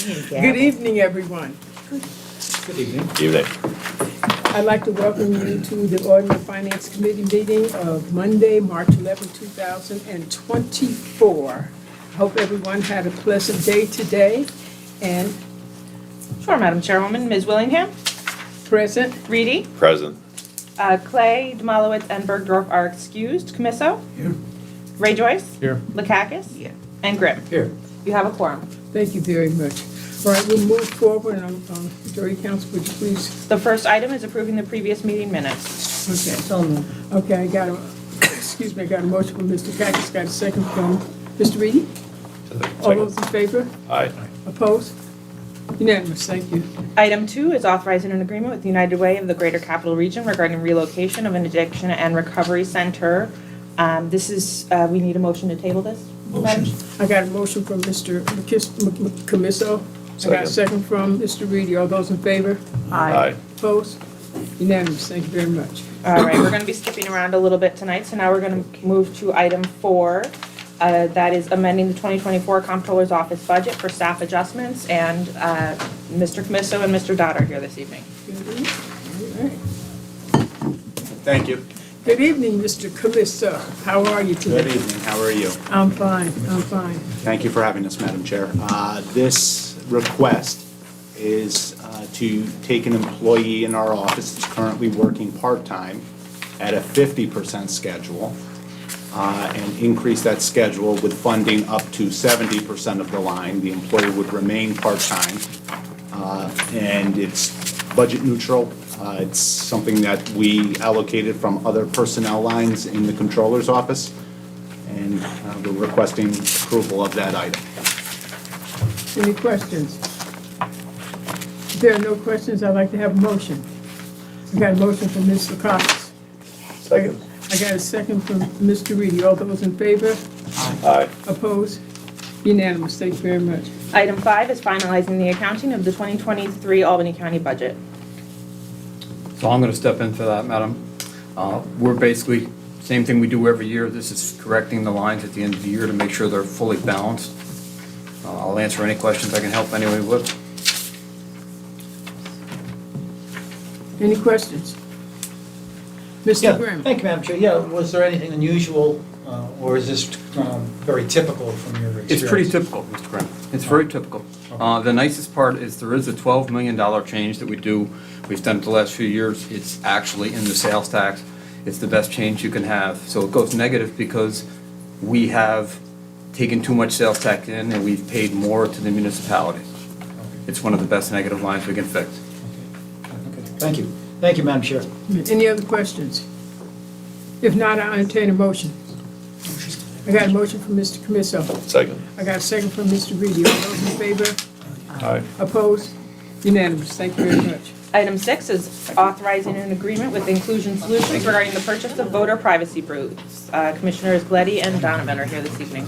Good evening, everyone. Good evening. Evening. I'd like to welcome you to the Audit and Finance Committee meeting of Monday, March 11, 2024. I hope everyone had a pleasant day today. And Sure, Madam Chairwoman. Ms. Willingham, present, Reedy, Present. Clay, Demolowitz, and Bergdorf are excused. Commisso? Here. Ray Joyce? Here. Lakakis? Yeah. And Grimm? Here. You have a quorum. thank you very much. All right, we'll move forward. Majority Council, would you please? The first item is approving the previous meeting minutes. Okay. Okay, I got a, excuse me, I got a motion from Mr. Kakis, got a second from Mr. Reedy. All those in favor? Aye. Opposed? Unanimous, thank you. Item 2 is authorizing an agreement with United Way of the Greater Capital Region regarding relocation of an addiction and recovery center. This is, we need a motion to table this? Madam? I got a motion from Mr. Camiso. I got a second from Mr. Reedy. All those in favor? Aye. Opposed? Unanimous. Thank you very much. All right, we're going to be skipping around a little bit tonight, so now we're going to move to item 4. That is amending the 2024 Comptroller's Office budget for staff adjustments, and Mr. Camiso and Mr. Dodd are here this evening. All right. Thank you. Good evening, Mr. Camiso. How are you today? Good evening. How are you? I'm fine. I'm fine. Thank you for having us, Madam Chair. This request is to take an employee in our office that's currently working part-time at a 50% schedule and increase that schedule with funding up to 70% of the line. The employee would remain part-time, and it's budget neutral. It's something that we allocated from other personnel lines in the Comptroller's office, and we're requesting approval of that item. Any questions? If there are no questions, I'd like to have a motion. I got a motion from Ms. Lakakis. Second. I got a second from Mr. Reedy. All those in favor? Aye. Opposed? Unanimous. Thank you very much. Item 5 is finalizing the accounting of the 2023 Albany County budget. So I'm going to step in for that, Madam. We're basically, same thing we do every year. This is correcting the lines at the end of the year to make sure they're fully balanced. I'll answer any questions I can help anyone with. Any questions? Mr. Yeah, Grimm? thank you, Madam Chair. Yeah, was there anything unusual, or is this very typical from your experience? It's pretty typical, Mr. Graham. It's very typical. The nicest part is there is a $12 million change that we do. We've done it the last few years. It's actually in the sales tax. It's the best change you can have. So it goes negative because we have taken too much sales tax in and we've paid more to the municipality. It's one of the best negative lines we can fix. Okay, thank you. Thank you, Madam Chair. Any other questions? If not, I'll entertain a motion. I got a motion from Mr. Camiso. Second. I got a second from Mr. Reedy. All those in favor? Aye. Opposed? Unanimous. Thank you very much. Item 6 is authorizing an agreement with Inclusion Solutions regarding the purchase of voter privacy booths. Commissioners Gleddy and Donovan are here this evening.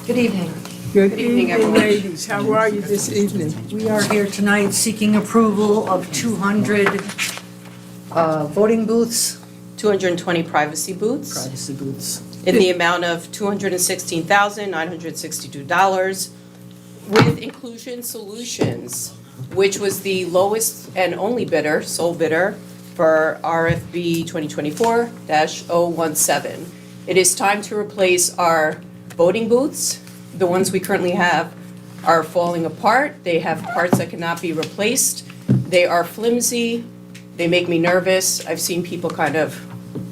Good evening. Good evening, evening, everyone. ladies. How are you this evening? We are here tonight seeking approval of 200 voting booths, 220 privacy booths privacy booths. in the amount of $216,962 with Inclusion Solutions, which was the lowest and only bidder, sole bidder, for RFB 2024-017. It is time to replace our voting booths. The ones we currently have are falling apart. They have parts that cannot be replaced. They are flimsy. They make me nervous. I've seen people kind of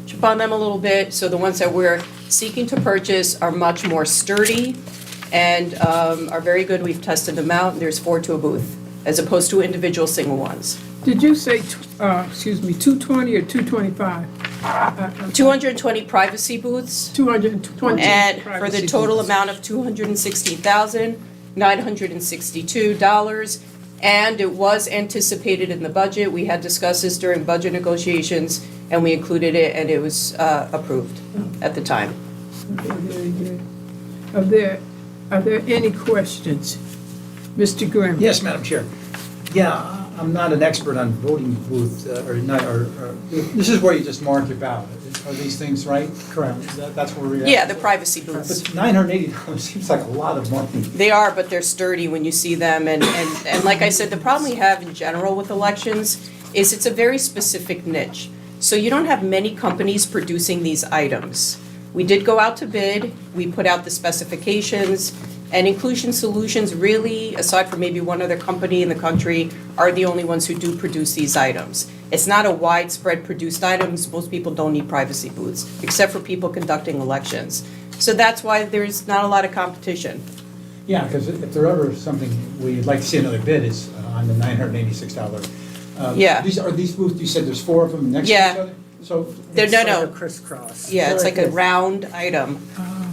chip on them a little bit. So the ones that we're seeking to purchase are much more sturdy and are very good. We've tested them out. There's 4 to a booth, as opposed to individual single ones. Did you say, 220 or 225? 220 privacy booths, 220. and for the privacy total booths. amount of $216,962. And it was anticipated in the budget. We had discussed this during budget negotiations, and we included it, and it was approved at the time. Okay, very good. Are there any questions? Mr. Grimm? Yes, Madam Chair. Yeah, I'm not an expert on voting booth, this is where you just mark your ballot. are these things right? Correct. That's where we're at? Yeah, the privacy booths. But $980 seems like a lot of money. They are, but they're sturdy when you see them, and like I said, the problem we have in general with elections is it's a very specific niche. So you don't have many companies producing these items. We did go out to bid, we put out the specifications, and Inclusion Solutions really, aside from maybe one other company in the country, are the only ones who do produce these items. It's not a widespread produced items, most people don't need privacy booths, except for people conducting elections. So that's why there's not a lot of competition. Yeah, because if there ever is something we'd like to see another bid is on the $986. Yeah. Are these booths, you said there's 4 of them next to each Yeah. other? So, They're, It's no, sort no, of crisscross. yeah, it's like a They're round item.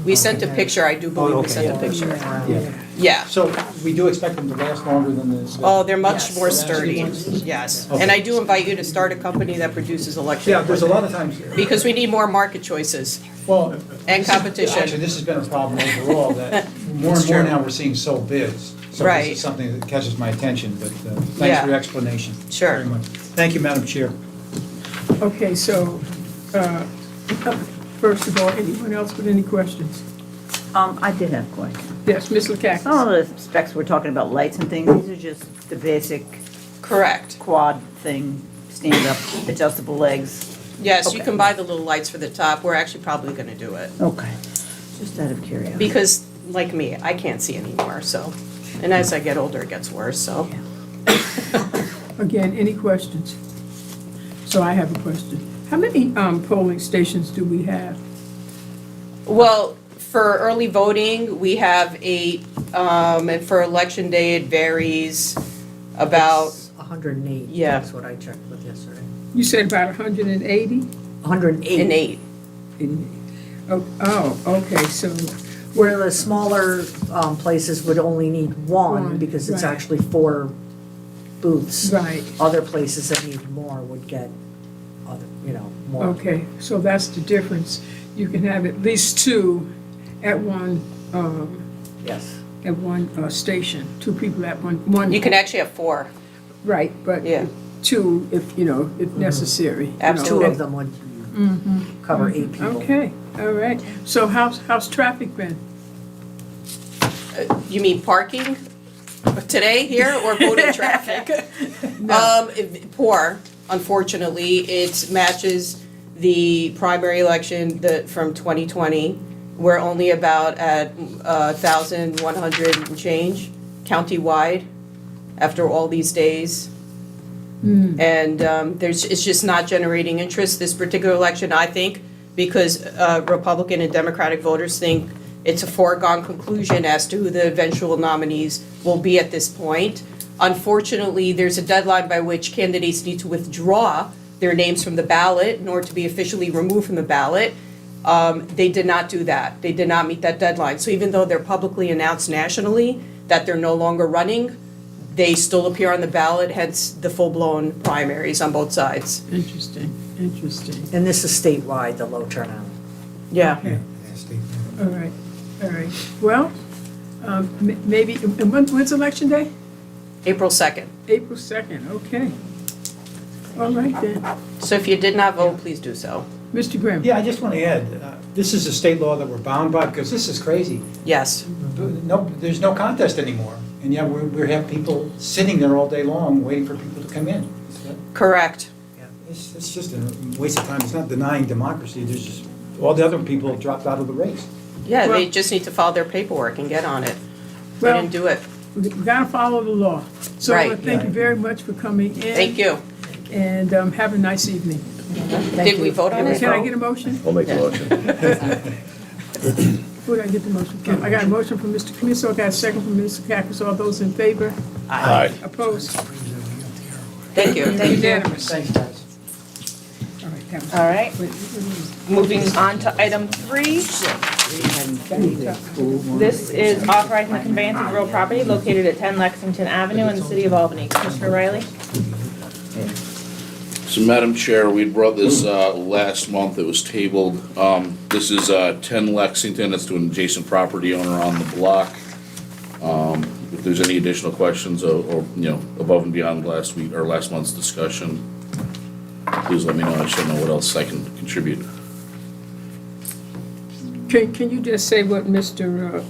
We sent a picture, I do believe we okay, sent a yeah. picture. yeah. Yeah. So we do expect them to last longer than the... Oh, they're much Yes. more That's sturdy, good. yes. Okay. And I do invite you to start a company that produces election Yeah, there's a equipment. lot of times... Because we need more market choices Well... and competition. Actually, this has been a problem overall, that more and more now we're seeing sold bids. So Right. this is something that catches my attention, but thanks Yeah. for your explanation. Sure. Very much. Thank you, Madam Chair. Okay, so, first of all, anyone else with any questions? I did have a question. Yes, Ms. Lakakis? Some of the specs we're talking about, lights and things, these are just the basic Correct. quad thing, stand-up, adjustable legs. Yes, you Okay. can buy the little lights for the top. We're actually probably gonna do it. Okay. Just out of curiosity. Because, like me, I can't see anymore, so. And as I get older, it gets worse, so. Again, any questions? So I have a question. How many polling stations do we have? Well, for early voting, we have 8, and for election day, it varies about, 108. Yeah. That's what I checked with yesterday. You said about 180? 108. an 8. Oh, okay, so, Where the smaller places would only need one One, because it's right. actually 4 booths. right, Other places that need more would get other, more. okay, so that's the difference. You can have at least 2 at one, Yes. station, 2 people at one. You can actually have 4. Right, but Yeah. 2 if, if necessary. you know. Absolutely. 2 of them would cover 8 people. Okay, all right. So how's traffic been? You mean parking today here or voting traffic? Poor, unfortunately. It matches the primary election from 2020. We're only about at 1,100 and change countywide after all these days. And it's just not generating interest this particular election, I think, because Republican and Democratic voters think it's a foregone conclusion as to who the eventual nominees will be at this point. Unfortunately, there's a deadline by which candidates need to withdraw their names from the ballot in order to be officially removed from the ballot. They did not do that. They did not meet that deadline. So even though they're publicly announced nationally that they're no longer running, they still appear on the ballot, hence the full-blown primaries on both sides. Interesting. And this is statewide, the low turnout. Yeah. Okay, all right. Well, maybe, and when's election day? April 2nd. April 2nd, okay. All right then. So if you did not vote, please do so. Mr. Grimm? Yeah, I just want to add, this is a state law that we're bound by, because this is crazy. Yes. No, there's no contest anymore, and yet we have people sitting there all day long waiting for people to come in. Correct. It's just a waste of time. It's not denying democracy. There's just, all the other people have dropped out of the race. Yeah, they Well- just need to file their paperwork and get on it. They Well- didn't do it. We gotta follow the law. So I wanna Right. thank you very much for coming in. Thank you. And have a nice evening. Did we vote on it? Can I get a motion? I'll make the motion. Who did I get the motion from? I got a motion from Mr. Camiso, I got a second from Mr. Kakis. All those in favor? Aye. Opposed? Thank you. Unanimous. Thanks, guys. All right, that was- All right, wait, moving on to item 3. This is authorizing the conveyance of real property located at 10 Lexington Avenue in the city of Albany. Commissioner Riley? So, Madam Chair, we brought this last month, it was tabled. This is 10 Lexington, it's to an adjacent property owner on the block. If there's any additional questions or, above and beyond last month's discussion, please let me know, I should know what else I can contribute. Can you just say what Mr.,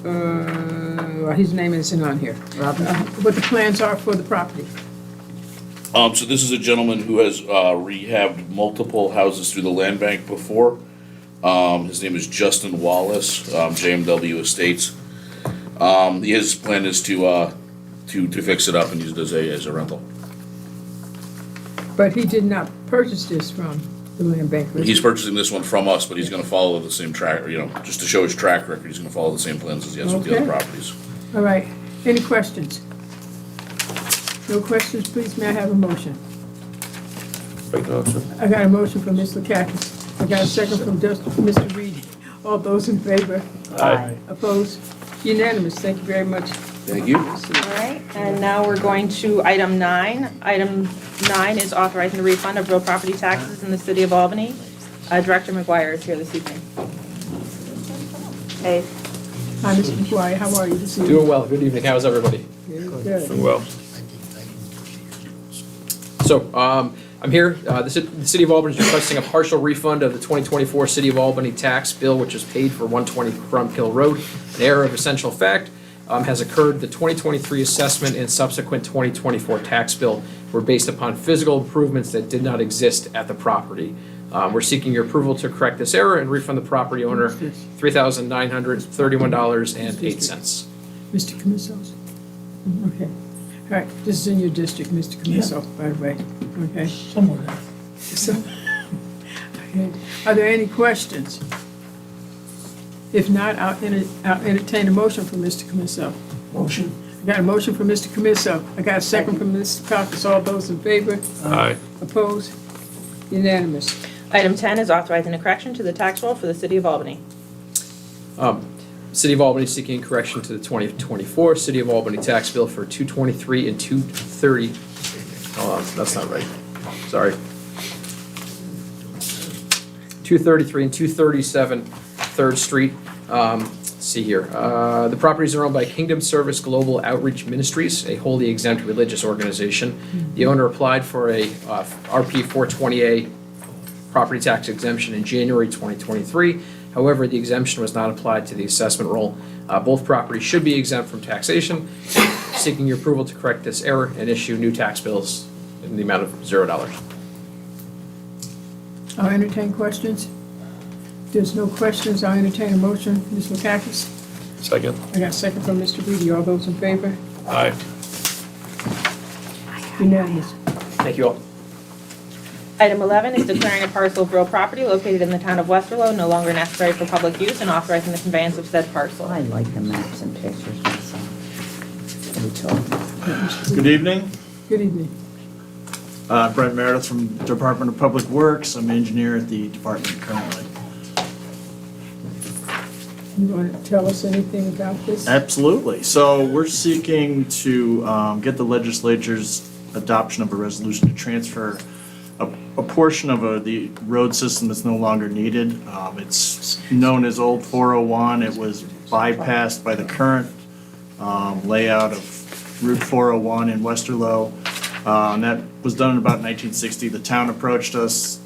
his name isn't on here, what the plans are for the property? So this is a gentleman who has rehabbed multiple houses through the land bank before. His name is Justin Wallace, JMW Estates. His plan is to fix it up and use it as a rental. But he did not purchase this from the land bank. He's purchasing this one from us, but he's gonna follow the same track, just to show his track record, he's gonna follow the same plans as he has with the other Okay. properties. All right, any questions? No questions, please, may I have a motion? Make the motion. I got a motion from Ms. Lakakis. I got a second from Mr. Reed. All those in favor? Aye. Opposed? Unanimous, thank you very much. Thank you. All right, and now we're going to item 9. Item 9 is authorizing the refund of real property taxes in the city of Albany. Director McGuire is here this evening. Hey, Hi, Mr. McGuire, how are you this evening? Doing well. Good evening. How's everybody? Good. Well, So, I'm here. The City of Albany is requesting a partial refund of the 2024 City of Albany tax bill, which is paid for 120 Crump Hill Road. An error of essential fact has occurred. The 2023 assessment and subsequent 2024 tax bill were based upon physical improvements that did not exist at the property. We're seeking your approval to correct this error and refund the property owner $3,931.08. Mr. Camissos? Okay. All right, this is in your district, Mr. Camisso, by the way, okay? Somewhere. So, okay. Are there any questions? If not, I'll entertain a motion from Mr. Camisso. Motion. I got a motion from Mr. Camisso. I got a second from Mr. Caucus. All those in favor? aye. Opposed? Unanimous. Item 10 is authorizing a correction to the tax roll for the city of Albany. City of Albany seeking correction to the 2024 City of Albany tax bill for 223 and 230. Oh, that's not right. Sorry. 233 and 237 3rd Street. Let's see here. The properties are owned by Kingdom Service Global Outreach Ministries, a wholly exempt religious organization. The owner applied for a RP 420A property tax exemption in January 2023. However, the exemption was not applied to the assessment roll. Both properties should be exempt from taxation. Seeking your approval to correct this error and issue new tax bills in the amount of $0. I'll entertain questions. If there's no questions, I'll entertain a motion. Ms. Lakakis? Second. I got a second from Mr. Reedy. All those in favor? Aye. Unanimous. Thank you all. Item 11 is declaring a parcel of real property located in the town of Westerlo no longer necessary for public use and authorizing the conveyance of said parcel. I like the maps and pictures myself. Pretty tall. Good evening. Good evening. Brent Meredith from Department of Public Works. I'm an engineer at the department currently. You want to tell us anything about this? Absolutely. So we're seeking to get the legislature's adoption of a resolution to transfer a portion of the road system that's no longer needed. It's known as Old 401. It was bypassed by the current layout of Route 401 in Westerlo. And that was done in about 1960. The town approached us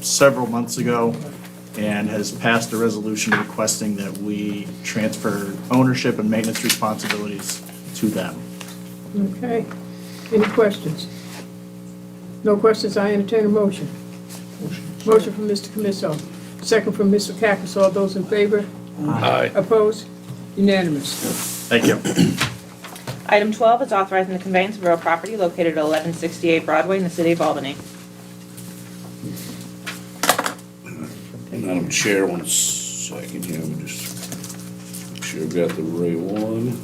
several months ago and has passed a resolution requesting that we transfer ownership and maintenance responsibilities to them. Okay. Any questions? No questions, I entertain a motion. Motion from Mr. Camisso. Second from Mr. Cacus. All those in favor? Aye. Opposed? Unanimous. Thank you. Item 12 is authorizing the conveyance of real property located at 1168 Broadway in the city of Albany. Madam Chair, 1 second here, let me just make sure I've got the right one.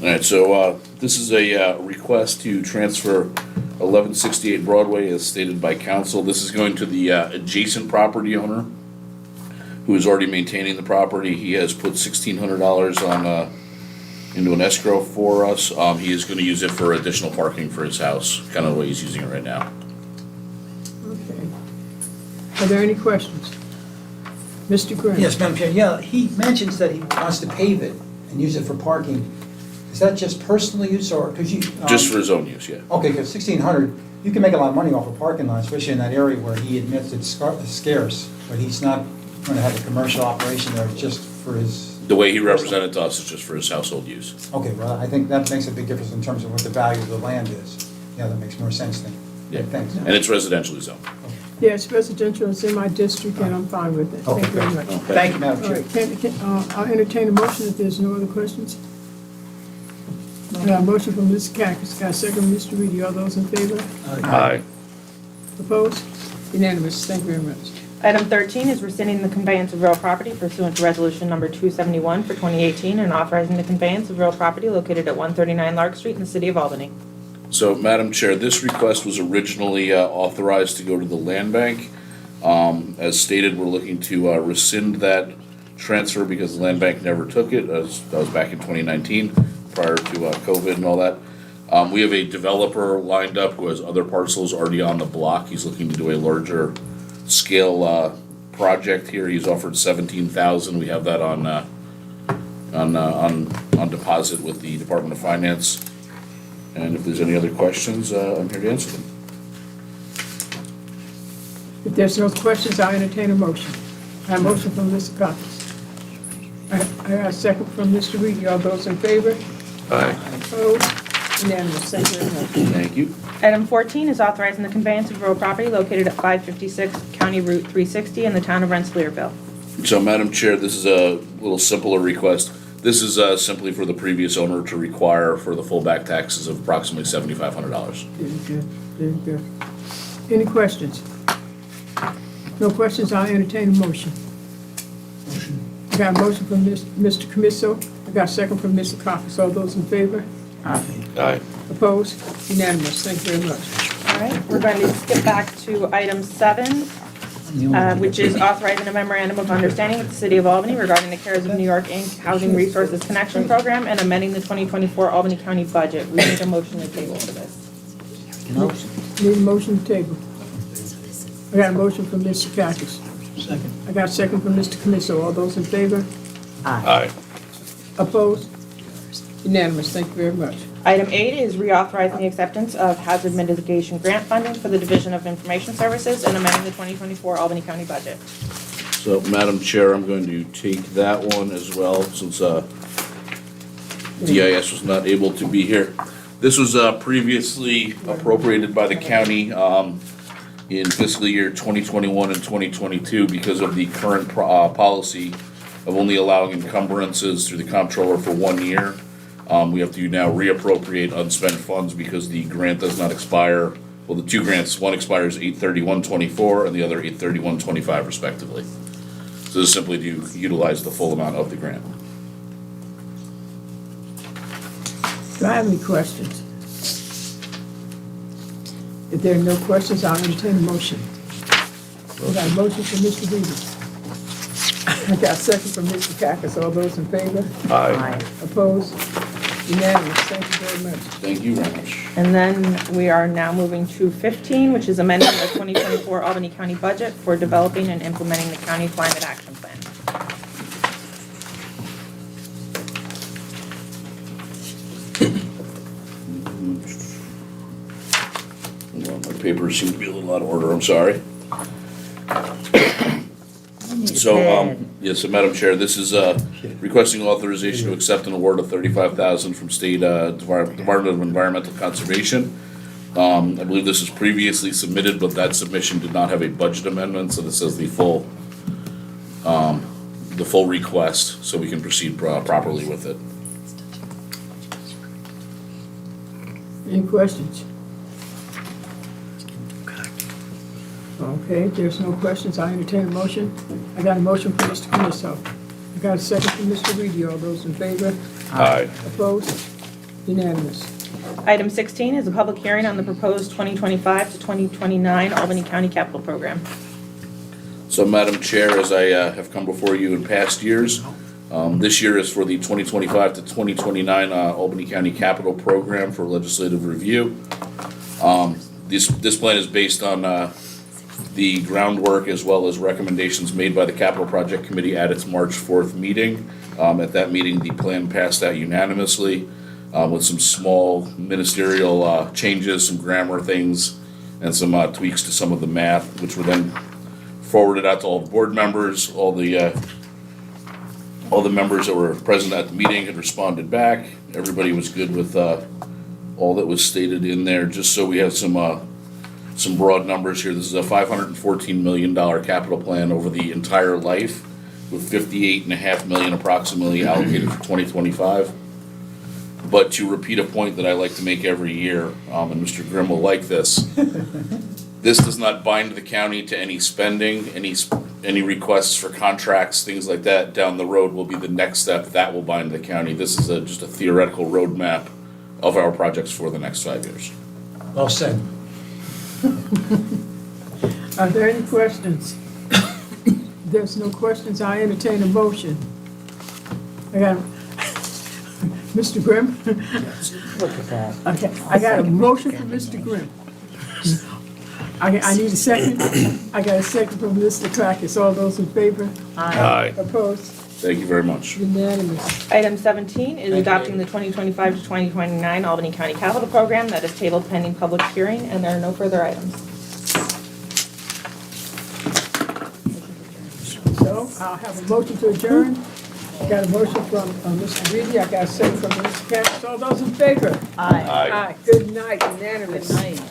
All right, so this is a request to transfer 1168 Broadway as stated by council. This is going to the adjacent property owner who is already maintaining the property. He has put $1,600 on into an escrow for us. He is going to use it for additional parking for his house, kind of the way he's using it right now. Okay. Are there any questions? Mr. Green? Yes, Madam Chair, yeah, he mentions that he wants to pave it and use it for parking. Is that just personal use or, because you? Just for his own use, yeah. Okay, because 1,600, you can make a lot of money off a parking lot, especially in that area where he admits it's scarce, but he's not going to have a commercial operation there just for his? The way he represented to us is just for his household use. Okay, well, I think that makes a big difference in terms of what the value of the land is. Yeah, that makes more sense then. Yeah. Thanks. And it's residentially zoned. Yes, residential is in my district, and I'm fine with it. Okay, Thank you very great. much. Thank you, Madam All Chair. right, I'll entertain a motion if there's no other questions. I got a motion from Mr. Cacus, got a second from Mr. Reedy. All those in favor? Aye. Opposed? Unanimous. Thank you very much. Item 13 is rescinding the conveyance of real property pursuant to Resolution Number 271 for 2018 and authorizing the conveyance of real property located at 139 Lark Street in the city of Albany. So, Madam Chair, this request was originally authorized to go to the land bank. As stated, we're looking to rescind that transfer because the land bank never took it. That was back in 2019, prior to COVID and all that. We have a developer lined up who has other parcels already on the block. He's looking to do a larger scale project here. He's offered $17,000. We have that on deposit with the Department of Finance. And if there's any other questions, I'm here to answer them. If there's no questions, I'll entertain a motion. I have a motion from Mr. Cacus. I got a second from Mr. Reedy. All those in favor? Aye. Opposed? Unanimous. Thank you very much. Thank you. Item 14 is authorizing the conveyance of real property located at 556 County Route 360 in the town of Rensselaerville. So, Madam Chair, this is a little simpler request. This is simply for the previous owner to require for the full back taxes of approximately $7,500. Very good. Very good. Any questions? No questions, I'll entertain a motion. I got a motion from Mr. Camiso. I got a second from Mr. Cacus. All those in favor? Aye. Opposed? Unanimous. Thank you very much. All right, we're going to skip back to item 7, which is authorizing a memorandum of understanding with the City of Albany regarding the CARES of New York, Inc. Housing Resources Connection Program and amending the 2024 Albany County budget. We need a motion to table for this. Need a motion to table. I got a motion from Mr. Cacus. Second. I got a second from Mr. Camiso. All those in favor? Aye. Opposed? Unanimous. Thank you very much. Item 8 is reauthorizing the acceptance of hazard mitigation grant funding for the Division of Information Services and amending the 2024 Albany County budget. So, Madam Chair, I'm going to take that one as well, since DIS was not able to be here. This was previously appropriated by the county in fiscal year 2021 and 2022 because of the current policy of only allowing encumbrances through the comptroller for 1 year. We have to now reappropriate unspent funds because the grant does not expire. Well, the two grants, one expires 8/31/24 and the other 8/31/25 respectively. So this is simply to utilize the full amount of the grant. Do I have any questions? If there are no questions, I'll entertain a motion. I got a motion from Mr. Reedy. I got a second from Mr. Cacus. All those in favor? Aye. Opposed? Unanimous. Thank you very much. Thank you very much. And then we are now moving to 15, which is amending the 2024 Albany County budget for developing and implementing the county climate action plan. Well, my papers seem to be a little out of order, I'm sorry. So, yes, so Madam Chair, this is requesting authorization to accept an award of $35,000 from State Department of Environmental Conservation. I believe this was previously submitted, but that submission did not have a budget amendment, so this is the full request, so we can proceed properly with it. Any questions? Okay, if there's no questions, I entertain a motion. I got a motion from Mr. Camiso. I got a second from Mr. Reedy. All those in favor? Aye. Opposed? Unanimous. Item 16 is a public hearing on the proposed 2025 to 2029 Albany County Capital Program. So, Madam Chair, as I have come before you in past years, this year is for the 2025 to 2029 Albany County Capital Program for legislative review. This plan is based on the groundwork as well as recommendations made by the Capital Project Committee at its March 4th meeting. At that meeting, the plan passed out unanimously with some small ministerial changes, some grammar things, and some tweaks to some of the math, which were then forwarded out to all the board members, all the members that were present at the meeting had responded back. Everybody was good with, all that was stated in there, just so we have some broad numbers here. This is a $514 million capital plan over the entire life, with $58.5 million approximately allocated for 2025. But to repeat a point that I like to make every year, and Mr. Grimm will like this, this does not bind the county to any spending, any requests for contracts, things like that down the road will be the next step that will bind the county. This is just a theoretical roadmap of our projects for the next 5 years. Well said. Are there any questions? There's no questions, I entertain a motion. I got, Mr. Grimm? Look at that. Okay, I got a motion from Mr. Grimm. I need a second. I got a second from Mr. Tracus. All those in favor? Aye. Opposed? Thank you very much. Unanimous. Item 17 is you. adopting the 2025 to 2029 Albany County Capital Program that is tabled pending public hearing, and there are no further items. So I'll have a motion to adjourn. I got a motion from Mr. Reedy. I got a second from Mr. Tracus. All those in favor? Aye. Aye. Aye. Good night, unanimous. Good night.